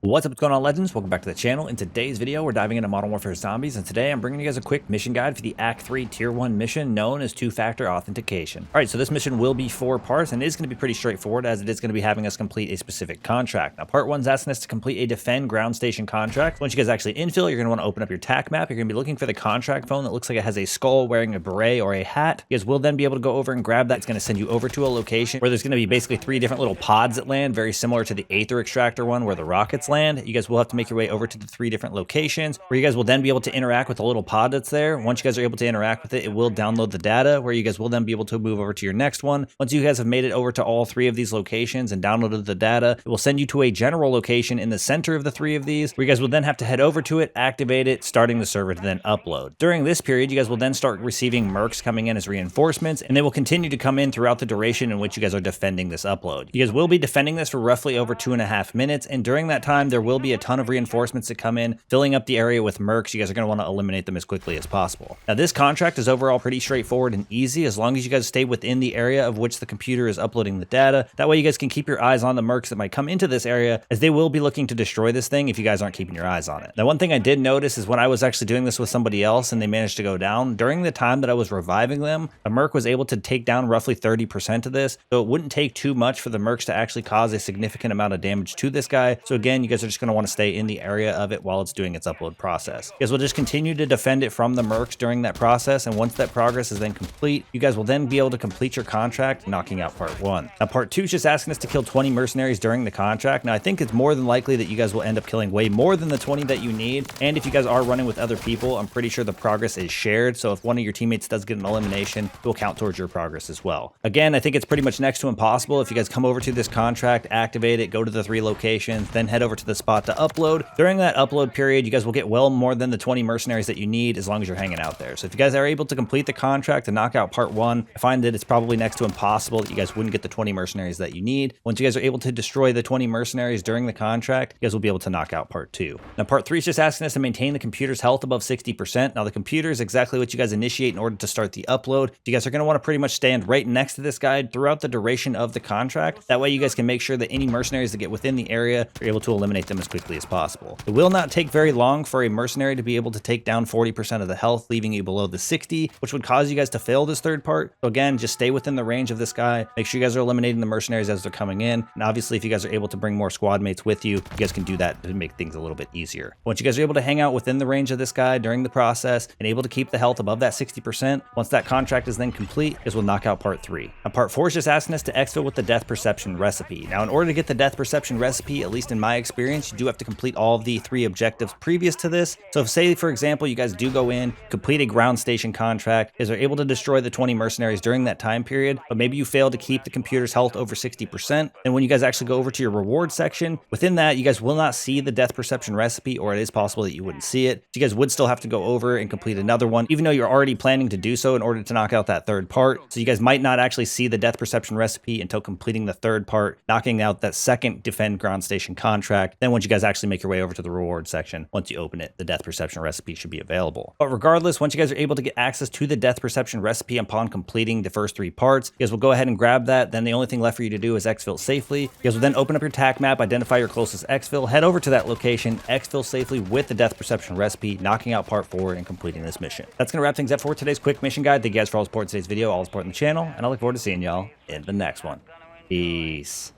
What's up, what's going on, legends? Welcome back to the channel. In today's video, we're diving into Modern Warfare Zombies, and today I'm bringing you guys a quick mission guide for the Act 3 Tier 1 mission known as Two-Factor Authentication. Alright, so this mission will be 4 parts, and it is going to be pretty straightforward as it is going to be having us complete a specific contract. Now, Part 1 is asking us to complete a Defend Ground Station contract. Once you guys actually infill, you're going to want to open up your TAC map. You're going to be looking for the contract phone that looks like it has a skull wearing a beret or a hat. You guys will then be able to go over and grab that. It's going to send you over to a location where there's going to be basically 3 different little pods that land, very similar to the Aether Extractor one where the rockets land. You guys will have to make your way over to the 3 different locations where you guys will then be able to interact with the little pod that's there. Once you guys are able to interact with it, it will download the data where you guys will then be able to move over to your next one. Once you guys have made it over to all 3 of these locations and downloaded the data, it will send you to a general location in the center of the 3 of these where you guys will then have to head over to it, activate it, starting the server to then upload. During this period, you guys will then start receiving mercs coming in as reinforcements, and they will continue to come in throughout the duration in which you guys are defending this upload. You guys will be defending this for roughly over 2.5 minutes, and during that time, there will be a ton of reinforcements that come in, filling up the area with mercs. You guys are going to want to eliminate them as quickly as possible. Now, this contract is overall pretty straightforward and easy as long as you guys stay within the area of which the computer is uploading the data. That way you guys can keep your eyes on the mercs that might come into this area, as they will be looking to destroy this thing if you guys aren't keeping your eyes on it. Now, one thing I did notice is when I was actually doing this with somebody else and they managed to go down, during the time that I was reviving them, a merc was able to take down roughly 30% of this, so it wouldn't take too much for the mercs to actually cause a significant amount of damage to this guy. So again, you guys are just going to want to stay in the area of it while it's doing its upload process. You guys will just continue to defend it from the mercs during that process, and once that progress is then complete, you guys will then be able to complete your contract, knocking out Part 1. Now, Part 2 is just asking us to kill 20 mercenaries during the contract. Now, I think it's more than likely that you guys will end up killing way more than the 20 that you need, and if you guys are running with other people, I'm pretty sure the progress is shared, so if one of your teammates does get an elimination, it will count towards your progress as well. Again, I think it's pretty much next to impossible if you guys come over to this contract, activate it, go to the 3 locations, then head over to the spot to upload. During that upload period, you guys will get well more than the 20 mercenaries that you need as long as you're hanging out there. So if you guys are able to complete the contract and knock out Part 1, I find that it's probably next to impossible that you guys wouldn't get the 20 mercenaries that you need. Once you guys are able to destroy the 20 mercenaries during the contract, you guys will be able to knock out Part 2. Now, Part 3 is just asking us to maintain the computer's health above 60%. Now, the computer is exactly what you guys initiate in order to start the upload. You guys are going to want to pretty much stand right next to this guy throughout the duration of the contract. That way you guys can make sure that any mercenaries that get within the area are able to eliminate them as quickly as possible. It will not take very long for a mercenary to be able to take down 40% of the health, leaving you below the 60, which would cause you guys to fail this third part. So again, just stay within the range of this guy. Make sure you guys are eliminating the mercenaries as they're coming in. And obviously, if you guys are able to bring more squad mates with you, you guys can do that to make things a little bit easier. Once you guys are able to hang out within the range of this guy during the process and able to keep the health above that 60%, once that contract is then complete, you guys will knock out Part 3. Now, Part 4 is just asking us to exfil with the death perception recipe. Now, in order to get the death perception recipe, at least in my experience, you do have to complete all of the 3 objectives previous to this. So if, say, for example, you guys do go in, complete a ground station contract, you guys are able to destroy the 20 mercenaries during that time period, but maybe you fail to keep the computer's health over 60%, and when you guys actually go over to your reward section, within that, you guys will not see the death perception recipe, or it is possible that you wouldn't see it. So you guys would still have to go over and complete another one, even though you're already planning to do so in order to knock out that third part. So you guys might not actually see the death perception recipe until completing the third part, knocking out that second defend ground station contract. Then once you guys actually make your way over to the reward section, once you open it, the death perception recipe should be available. But regardless, once you guys are able to get access to the death perception recipe upon completing the first 3 parts, you guys will go ahead and grab that. Then the only thing left for you to do is exfil safely. You guys will then open up your TAC map, identify your closest exfil, head over to that location, exfil safely with the death perception recipe, knocking out Part 4 and completing this mission. That's going to wrap things up for today's quick mission guide. Thank you guys for all the support in today's video, all the support in the channel, and I look forward to seeing y'all in the next one. Peace.